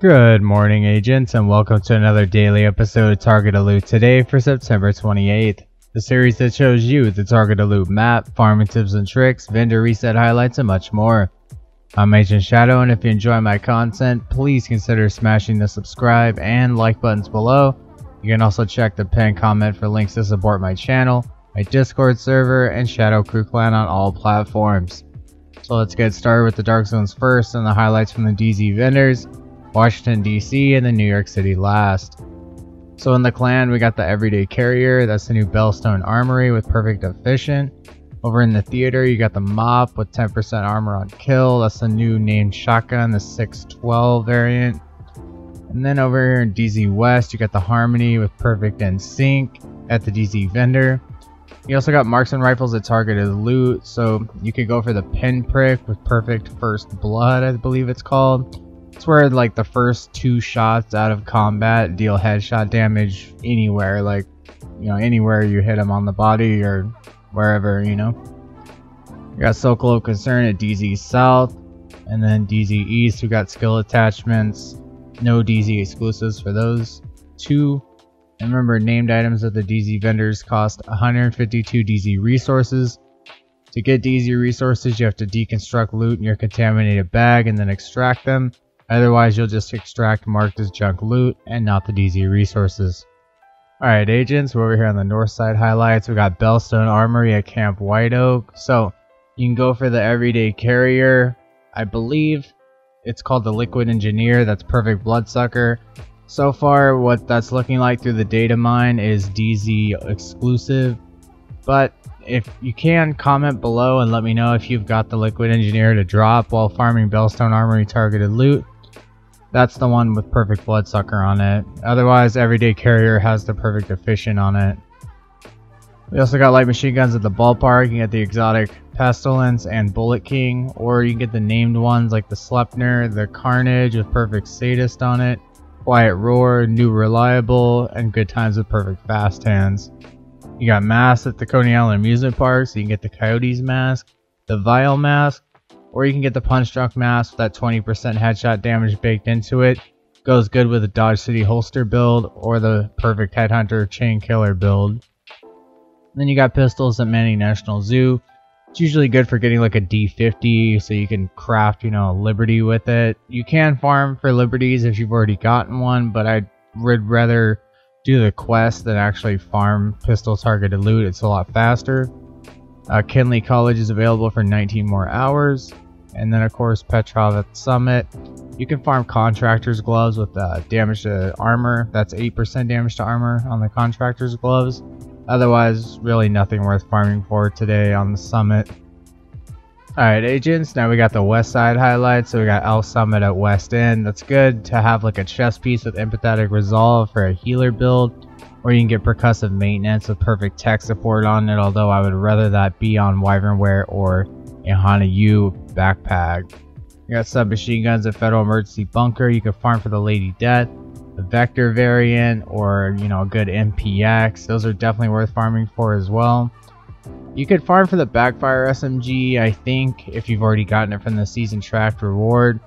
Good morning, agents, and welcome to another daily episode of Target Loot today for September 28th. The series that shows you the Target Loot map, farming tips and tricks, vendor reset highlights, and much more. I'm Agent Shadow, and if you enjoy my content, please consider smashing the subscribe and like buttons below. You can also check the pinned comment for links to support my channel, my Discord server, and Shadow Crew Clan on all platforms. So let's get started with the Dark Zones first and the highlights from the DZ vendors, Washington DC, and the New York City last. So in the clan, we got the Everyday Carrier, that's the new Bellstone Armory with perfect efficient. Over in the theater, you got the Mop with 10% armor on kill, that's the new named shotgun, the 612 variant. And then over here in DZ West, you got the Harmony with perfect and sync at the DZ vendor. You also got marksman rifles at targeted loot, so you could go for the pinprick with perfect first blood, I believe it's called. It's where like the first 2 shots out of combat deal headshot damage anywhere, like, you know, anywhere you hit them on the body or wherever, you know. You got Circle of Concern at DZ South, and then DZ East, we got skill attachments, no DZ exclusives for those 2. And remember, named items at the DZ vendors cost 152 DZ resources. To get DZ resources, you have to deconstruct loot in your contaminated bag and then extract them. Otherwise, you'll just extract marked as junk loot and not the DZ resources. Alright, agents, we're over here on the north side highlights. We got Bellstone Armory at Camp White Oak. So you can go for the Everyday Carrier. I believe it's called the Liquid Engineer. That's perfect bloodsucker. So far, what that's looking like through the data mine is DZ exclusive. But if you can, comment below and let me know if you've got the Liquid Engineer to drop while farming Bellstone Armory targeted loot. That's the one with perfect bloodsucker on it. Otherwise, Everyday Carrier has the perfect efficient on it. We also got light machine guns at the ballpark. You can get the exotic Pestilence and Bullet King, or you can get the named ones like the Sleipnir, the Carnage with perfect sadist on it, Quiet Roar, New Reliable, and Good Times with perfect fast hands. You got masks at the Coney Island amusement park, so you can get the Coyotes mask, the Vial mask, or you can get the Punch Drunk mask with that 20% headshot damage baked into it. Goes good with the Dodge City holster build or the perfect Headhunter chain killer build. Then you got pistols at Manning National Zoo. It's usually good for getting like a D50 so you can craft, you know, a Liberty with it. You can farm for Liberties if you've already gotten one, but I would rather do the quest than actually farm pistol targeted loot. It's a lot faster. Kinley College is available for 19 more hours. And then of course Petrov at the Summit. You can farm Contractor's Gloves with damage to armor. That's 8% damage to armor on the Contractor's Gloves. Otherwise, really nothing worth farming for today on the Summit. Alright, agents, now we got the west side highlights. So we got Elf Summit at West End. That's good to have like a chest piece with empathetic resolve for a healer build. Or you can get percussive maintenance with perfect tech support on it, although I would rather that be on Wyvernware or a Hana U backpack. You got submachine guns at Federal Emergency Bunker. You can farm for the Lady Death, the Vector variant, or, you know, a good MPX. Those are definitely worth farming for as well. You could farm for the Backfire SMG, I think, if you've already gotten it from the season tracked reward.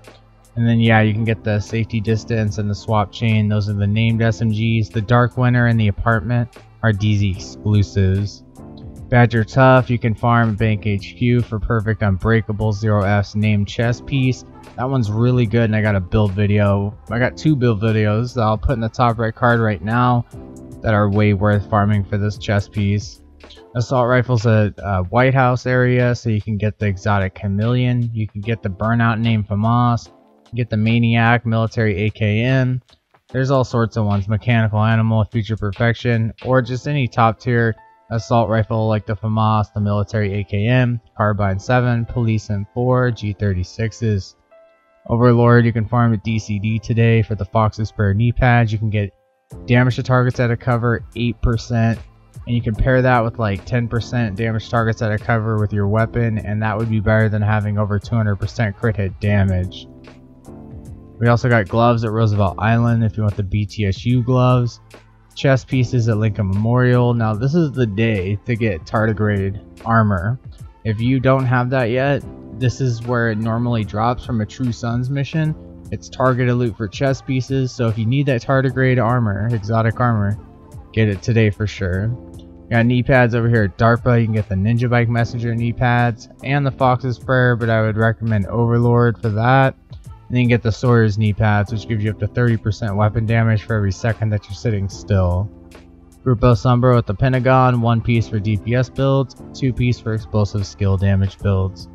And then yeah, you can get the Safety Distance and the Swap Chain. Those are the named SMGs. The Dark Winter and the Apartment are DZ exclusives. Badger Tough, you can farm Bank HQ for perfect Unbreakable 0F's named chest piece. That one's really good, and I got a build video. I got 2 build videos that I'll put in the top right card right now that are way worth farming for this chest piece. Assault rifles at White House area, so you can get the exotic Chameleon. You can get the Burnout named FAMAS. Get the Maniac military AKM. There's all sorts of ones. Mechanical Animal with Future Perfection, or just any top tier assault rifle like the FAMAS, the military AKM, Carbine 7, Police M4, G36s. Overlord, you can farm at DCD today for the Fox's Spare knee pads. You can get damage to targets out of cover 8%, and you can pair that with like 10% damage targets out of cover with your weapon, and that would be better than having over 200% crit hit damage. We also got gloves at Roosevelt Island if you want the BTSU gloves. Chest pieces at Lincoln Memorial. Now this is the day to get tardigrade armor. If you don't have that yet, this is where it normally drops from a True Sons mission. It's targeted loot for chest pieces, so if you need that tardigrade armor, exotic armor, get it today for sure. Got knee pads over here at DARPA. You can get the Ninja Bike Messenger knee pads and the Fox's Prayer, but I would recommend Overlord for that. And then you can get the Sawyer's knee pads, which gives you up to 30% weapon damage for every second that you're sitting still. Grupo Sombra with the Pentagon, 1 piece for DPS builds, 2 piece for explosive skill damage builds.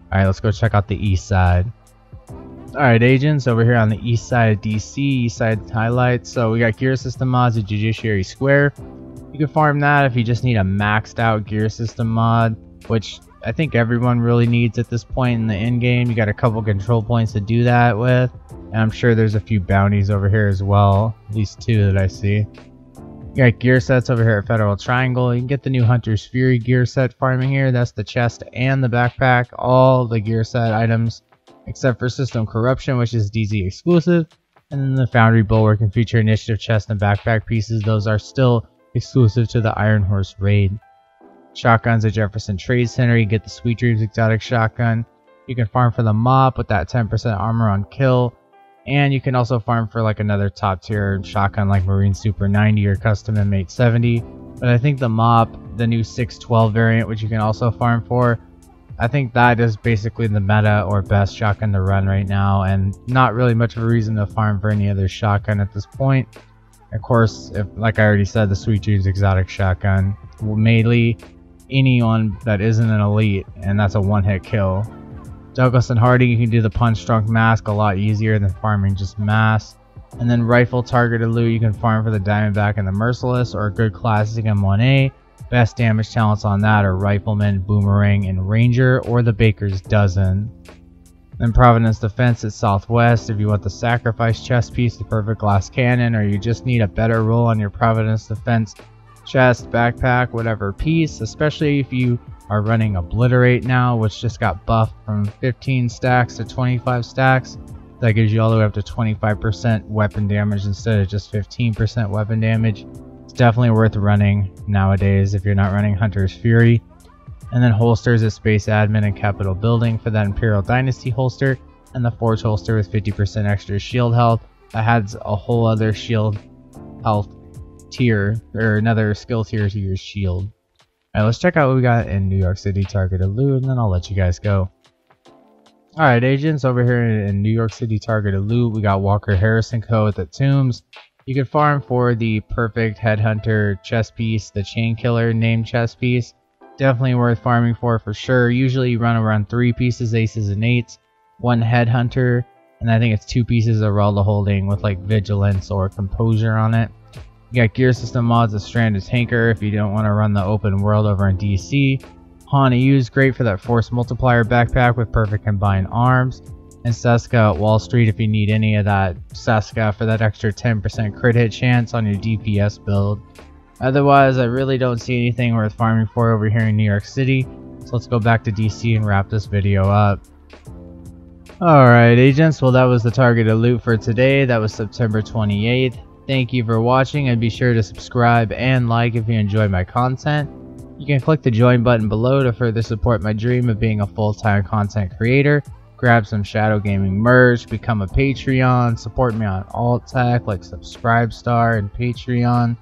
Alright, let's go check out the east side. Alright agents, over here on the east side of DC, east side highlights. So we got gear system mods at Judiciary Square. You can farm that if you just need a maxed out gear system mod, which I think everyone really needs at this point in the end game. You got a couple control points to do that with, and I'm sure there's a few bounties over here as well, at least 2 that I see. You got gear sets over here at Federal Triangle. You can get the new Hunter's Fury gear set farming here. That's the chest and the backpack, all the gear set items except for System Corruption, which is DZ exclusive, and then the Foundry Bulwark and Future Initiative chest and backpack pieces. Those are still exclusive to the Iron Horse raid. Shotguns at Jefferson Trade Center. You get the Sweet Dreams exotic shotgun. You can farm for the mop with that 10% armor on kill, and you can also farm for like another top tier shotgun like Marine Super 90 or Custom M8 70. But I think the mop, the new 612 variant, which you can also farm for, I think that is basically the meta or best shotgun to run right now, and not really much of a reason to farm for any other shotgun at this point. Of course, if, like I already said, the Sweet Dreams exotic shotgun will melee anyone that isn't an elite, and that's a one-hit kill. Douglas and Hardy, you can do the Punch Drunk Mask a lot easier than farming just mass. And then rifle targeted loot, you can farm for the Diamondback and the Merciless, or a good classic M1A. Best damage talents on that are Rifleman, Boomerang, and Ranger, or the Baker's Dozen. Then Providence Defense at Southwest. If you want the Sacrifice chest piece, the Perfect Glass Cannon, or you just need a better roll on your Providence Defense chest, backpack, whatever piece, especially if you are running Obliterate now, which just got buffed from 15 stacks to 25 stacks. That gives you all the way up to 25% weapon damage instead of just 15% weapon damage. It's definitely worth running nowadays if you're not running Hunter's Fury. And then holsters at Space Admin and Capitol Building for that Imperial Dynasty holster, and the Forge holster with 50% extra shield health. That adds a whole other shield health tier, or another skill tier to your shield. Alright, let's check out what we got in New York City targeted loot, and then I'll let you guys go. Alright agents, over here in New York City targeted loot, we got Walker Harrison Co. at the Tombs. You can farm for the Perfect Headhunter chest piece, the Chain Killer named chest piece. Definitely worth farming for sure. Usually you run around 3 pieces, aces and 8s, 1 Headhunter, and I think it's 2 pieces of Relda Holding with like Vigilance or Composure on it. You got gear system mods of Stranded Tanker if you don't want to run the open world over in DC. Hana U is great for that Force Multiplier backpack with perfect combined arms. And Seska at Wall Street if you need any of that Seska for that extra 10% crit hit chance on your DPS build. Otherwise, I really don't see anything worth farming for over here in New York City. So let's go back to DC and wrap this video up. Alright agents, well that was the targeted loot for today. That was September 28th. Thank you for watching, and be sure to subscribe and like if you enjoy my content. You can click the join button below to further support my dream of being a full-time content creator. Grab some Shadow Gaming merch, become a Patreon, support me on alt tech like Subscribestar and Patreon.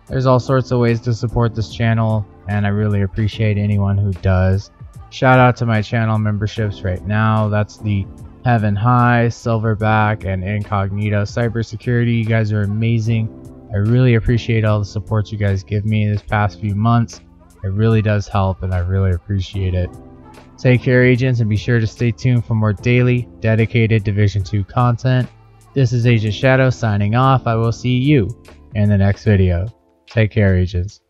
There's all sorts of ways to support this channel, and I really appreciate anyone who does. Shout out to my channel memberships right now. That's the Heaven High, Silverback, and Incognito Cybersecurity. You guys are amazing. I really appreciate all the support you guys give me this past few months. It really does help, and I really appreciate it. Take care agents, and be sure to stay tuned for more daily, dedicated Division 2 content. This is Agent Shadow signing off. I will see you in the next video. Take care agents.